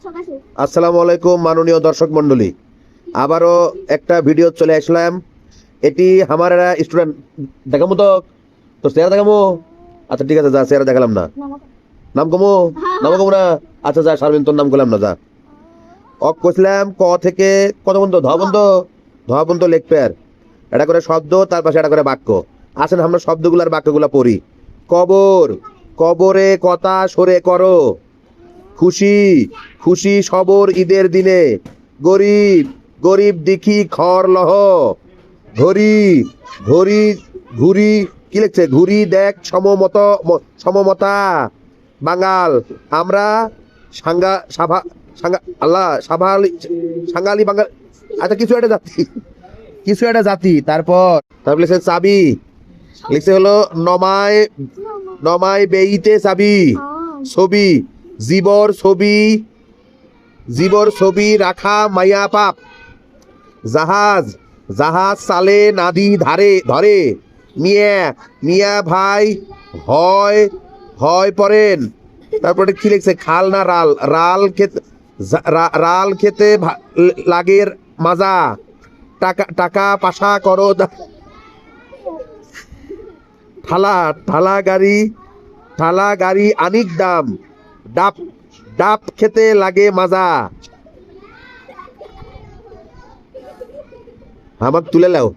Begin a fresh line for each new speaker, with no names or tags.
আসসালামু আলাইকুম মাননীয় দর্শক মন্ডলী, আবারও একটা ভিডিও চলে আসলাম। এটি আমার স্টুডেন্ট দেখামো তো, তোর চেহারা দেখামো। আচ্ছা ঠিক আছে, যা চেহারা দেখালাম না, নাম কমো, নাম কমো না। আচ্ছা যা শারমিন, তোর নাম করলাম না, যা। কইছিলাম ক থেকে কত বন্ধ, ধ বন্ধ, ধ বন্ধ লেখ পেয়ার, এটা করে শব্দ, তার পাশে এটা করে বাক্য। আসেন আমরা শব্দগুলো আর বাক্যগুলো পড়ি। কবর, কবরে কথা সরে করো। খুশি, খুশি সবর ঈদের দিনে। গরিব, গরিব দেখি খর লহ। ঘড়ি, ঘড়ি, ঘুরি, কি লিখছে, ঘুরি দেখ সমমত, সমমতা। বাঙাল, আমরা সাঙ্গা সাভা, সাঙ্গা আল্লাহ সাভালি, সাঙ্গালি বাঙাল। আচ্ছা কিছু একটা জাতি, কিছু একটা জাতি। তারপর লিখছে চাবি, লিখছে হলো নমায়, নমায় বেইতে চাবি। ছবি, জীবর ছবি, জীবর ছবি রাখা মাইয়া পাপ। জাহাজ, জাহাজ চালে নাদি ধারে ধরে। মিয়া, মিয়া ভাই হয়, হয় পড়েন। তারপরে কি লিখছে, খাল না রাল, রাল খেতে, রাল খেতে লাগের মাজা। টাকা, টাকা পাশা করো। ঠালা, ঠালা গাড়ি, ঠালা গাড়ি আনিক দাম। ডাব, ডাব খেতে লাগে মাজা। আমাকে তুলে লাও।